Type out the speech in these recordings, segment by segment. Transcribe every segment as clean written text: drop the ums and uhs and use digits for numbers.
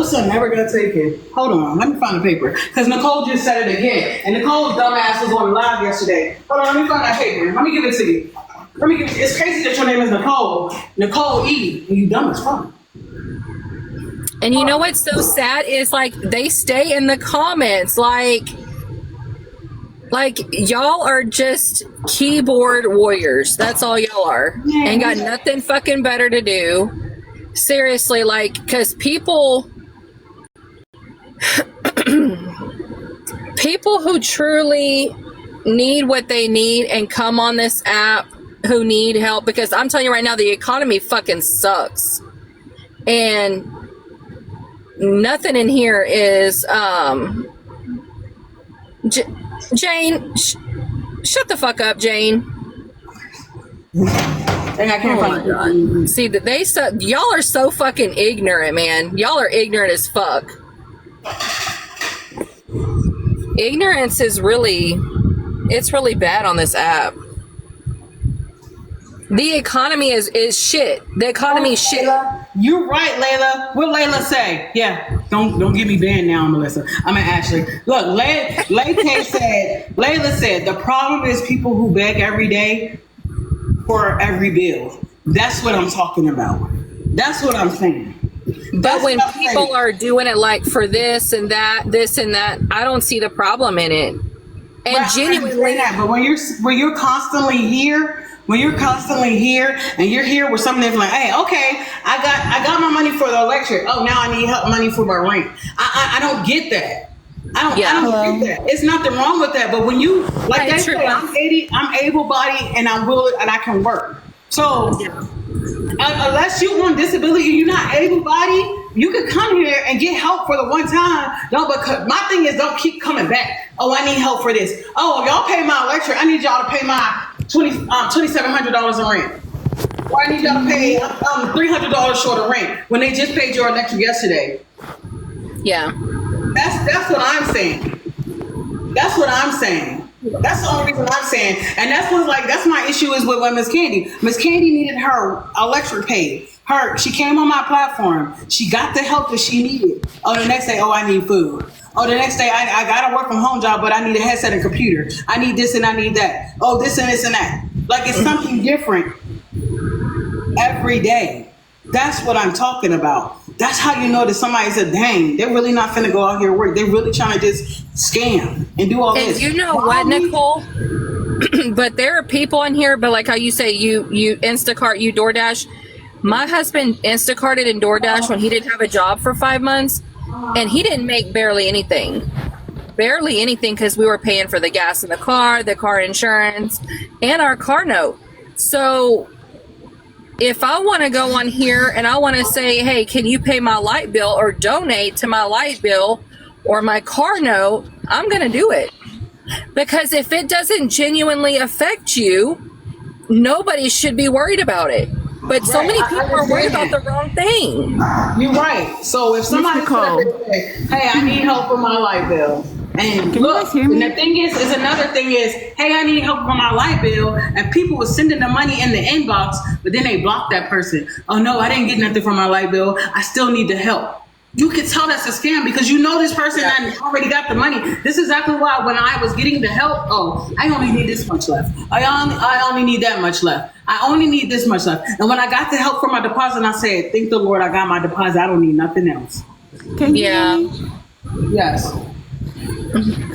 son never gonna take it. Hold on, let me find the paper. Because Nicole just said it again. And Nicole's dumbass was on the live yesterday. Hold on, let me find that paper. Let me give it to you. It's crazy that your name is Nicole. Nicole E. And you dumb as fuck. And you know what's so sad is like they stay in the comments like y'all are just keyboard warriors. That's all y'all are. Ain't got nothing fucking better to do. Seriously, like, because people who truly need what they need and come on this app who need help, because I'm telling you right now, the economy fucking sucks. And nothing in here is, Jane, shut the fuck up, Jane. And I can't find it. See that y'all are so fucking ignorant, man. Y'all are ignorant as fuck. Ignorance is really bad on this app. The economy is shit. The economy is shit. You're right, Layla. What Layla say? Yeah, don't get me banned now, Melissa. I mean, Ashley. Look, Layla said the problem is people who beg every day for every bill. That's what I'm talking about. That's what I'm saying. But when people are doing it like for this and that, I don't see the problem in it. And right, genuinely, but when you're constantly here. When you're constantly here and you're here with something that's like, hey, okay, I got my money for the electric. Oh, now I need help money for my rent. I don't get that. I don't get that. It's nothing wrong with that. But when you like that, I'm able-bodied and I'm willing and I can work. So unless you want disability and you're not able-bodied, you can come here and get help for the one time. No, but my thing is don't keep coming back. Oh, I need help for this. Oh, y'all pay my electric. I need y'all to pay my $2,700 in rent. Or I need y'all to pay $300 short of rent when they just paid your electric yesterday. Yeah. That's what I'm saying. That's what I'm saying. That's the only reason I'm saying. And that's my issue is with Miss Candy. Miss Candy needed her electric paid. She came on my platform. She got the help that she needed. Oh, the next day, I need food. Oh, the next day, I got to work from home job, but I need a headset and computer. I need this and I need that. Oh, this and this and that. Like it's something different every day. That's what I'm talking about. That's how you know that somebody said, dang, they're really not finna go out here and work. They're really trying to just scam and do all this. And you know what, Nicole? But there are people in here, but like how you say, you Instacart, you DoorDash. My husband Instacarted and DoorDash when he didn't have a job for 5 months. And he didn't make barely anything because we were paying for the gas in the car insurance, and our car note. So if I want to go on here and I want to say, hey, can you pay my light bill or donate to my light bill or my car note, I'm going to do it. Because if it doesn't genuinely affect you, nobody should be worried about it. But so many people are worried about the wrong thing. You're right. So if somebody says, hey, I need help with my light bill. And look, and the thing is another thing is, hey, I need help with my light bill. And people were sending the money in the inbox, but then they blocked that person. Oh, no, I didn't get nothing from my light bill. I still need the help. You can tell that's a scam because you know this person already got the money. This is exactly why when I was getting the help, I only need this much left. I only need that much left. I only need this much left. And when I got the help for my deposit, I said, thank the Lord I got my deposit. I don't need nothing else. Can you hear me? Yes.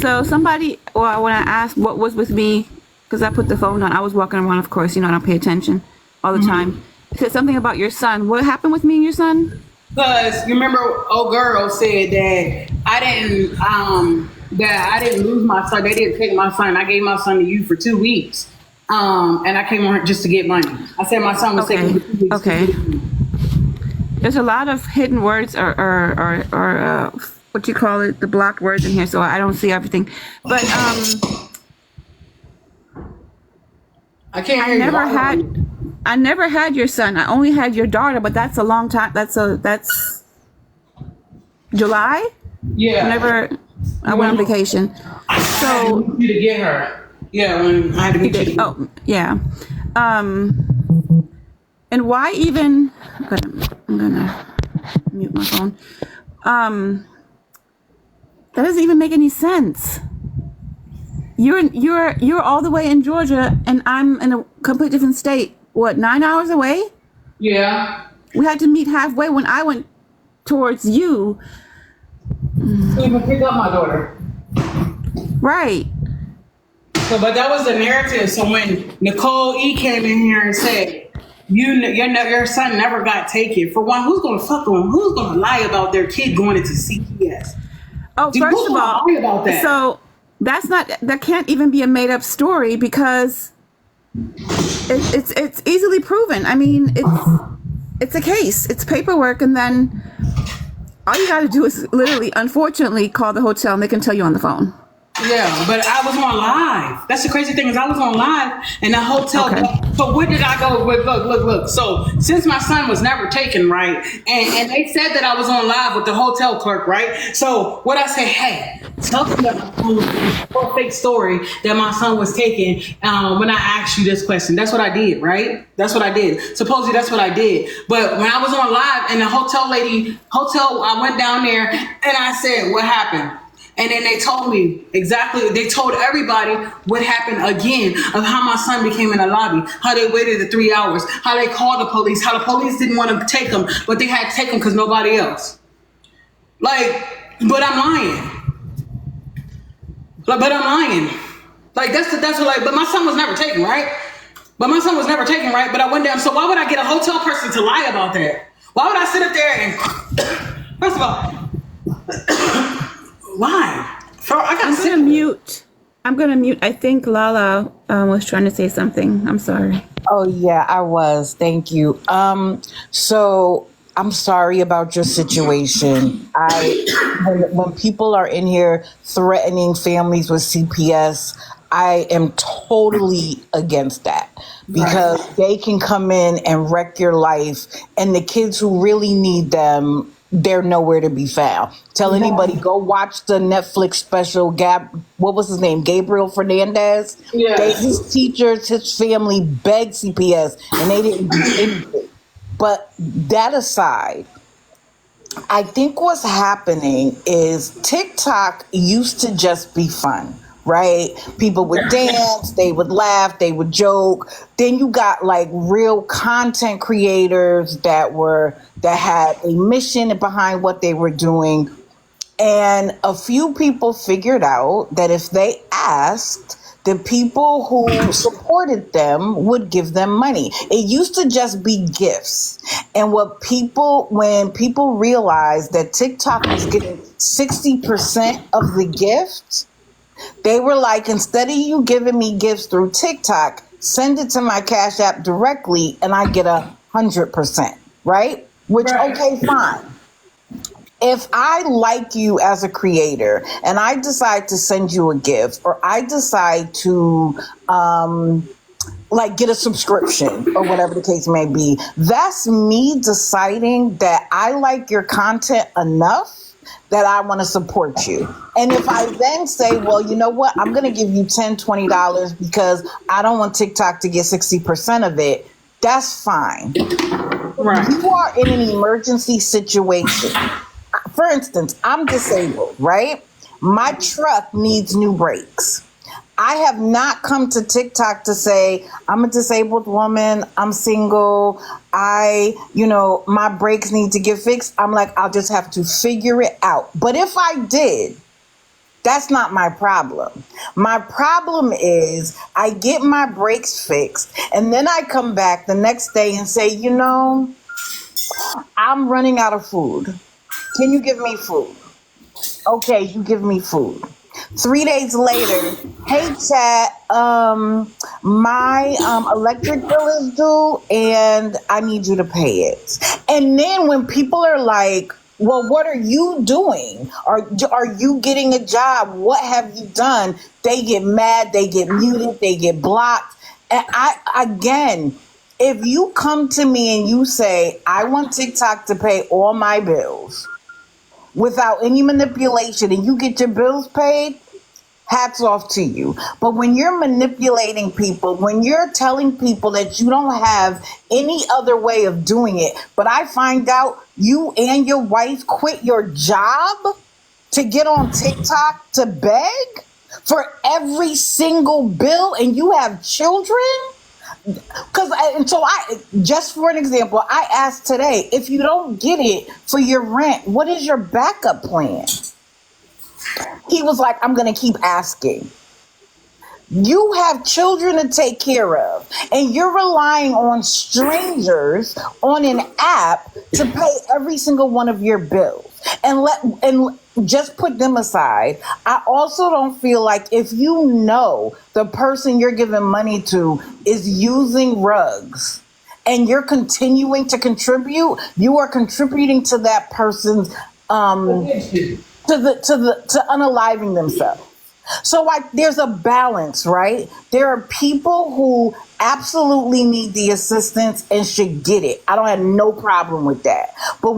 So somebody, when I asked what was with me, because I put the phone on, I was walking around, of course, I don't pay attention all the time. It said something about your son. What happened with me and your son? Because you remember, old girl said that I didn't lose my son. They didn't take my son. I gave my son to you for 2 weeks, and I came on just to get money. I said my son was taken for 2 weeks. Okay. There's a lot of hidden words or what you call it, the blocked words in here, so I don't see everything. But I can't hear you. I never had your son. I only had your daughter, but that's a long time. That's July? Yeah. I went on vacation. So I need you to get her. Yeah, when I had to get you. Oh, yeah. And why even I'm gonna mute my phone. that doesn't even make any sense. You're all the way in Georgia, and I'm in a complete different state. What, 9 hours away? Yeah. We had to meet halfway when I went towards you. To even pick up my daughter. Right. So, but that was the narrative. So when Nicole E came in here and said, your son never got taken. For one, who's gonna fuck on? Who's gonna lie about their kid going into CPS? Oh, Dude, first who's of gonna all, lie about that? so that can't even be a made up story because it's easily proven. I mean, it's a case, it's paperwork, and then all you got to do is literally, unfortunately, call the hotel and they can tell you on the phone. Yeah, but I was on live. That's the crazy thing is I was on live and the hotel. Okay. So where did I go? Look. So since my son was never taken, right, and they said that I was on live with the hotel clerk, right. So what I said, hey, tell them the fake story that my son was taken. When I asked you this question, that's what I did, right? That's what I did. Supposedly that's what I did. But when I was on live and the hotel, I went down there and I said, what happened? And then they told me exactly, they told everybody what happened again of how my son became in the lobby, how they waited the 3 hours, how they called the police, how the police didn't want to take him, but they had to take him because nobody else. Like, but I'm lying. But my son was never taken, right? But I went down. So why would I get a hotel person to lie about that? Why would I sit up there and, first of all, why? I'm gonna mute. I think Lala was trying to say something. I'm sorry. Oh yeah, I was. Thank you. So I'm sorry about your situation. When people are in here threatening families with CPS, I am totally against that because they can come in and wreck your life, and the kids who really need them, they're nowhere to be found. Tell anybody, go watch the Netflix special, what was his name? Gabriel Fernandez? Yeah. His teachers, his family begged CPS and they didn't do anything. But that aside, I think what's happening is TikTok used to just be fun, right? People would dance, they would laugh, they would joke. Then you got like real content creators that had a mission behind what they were doing. And a few people figured out that if they asked, the people who supported them would give them money. It used to just be gifts. And when people realized that TikTok was getting 60% of the gift, they were like, instead of you giving me gifts through TikTok, send it to my Cash App directly and I get 100%, right? Which, okay, fine. If I like you as a creator and I decide to send you a gift or I decide to get a subscription or whatever the case may be, that's me deciding that I like your content enough that I want to support you. And if I then say, well, you know what, I'm going to give you $10, $20 because I don't want TikTok to get 60% of it, that's fine. Right. You are in an emergency situation. For instance, I'm disabled, right? My truck needs new brakes. I have not come to TikTok to say, I'm a disabled woman, I'm single, my brakes need to get fixed. I'm like, I'll just have to figure it out. But if I did, that's not my problem. My problem is I get my brakes fixed and then I come back the next day and say, I'm running out of food. Can you give me food? Okay, you give me food. 3 days later, hey chat, my electric bill is due and I need you to pay it. And then when people are like, well, what are you doing? Are you getting a job? What have you done? They get mad, they get muted, they get blocked. And if you come to me and you say, I want TikTok to pay all my bills without any manipulation and you get your bills paid, hats off to you. But when you're manipulating people, when you're telling people that you don't have any other way of doing it, but I find out you and your wife quit your job to get on TikTok to beg for every single bill, and you have children. Just for an example, I asked today, if you don't get it for your rent, what is your backup plan? He was like, I'm going to keep asking. You have children to take care of, and you're relying on strangers on an app to pay every single one of your bills. And just put them aside. I also don't feel like if you know the person you're giving money to is using rugs and you're continuing to contribute, you are contributing to that person's to unaliving themselves. So there's a balance, right? There are people who absolutely need the assistance and should get it. I don't have no problem with that. But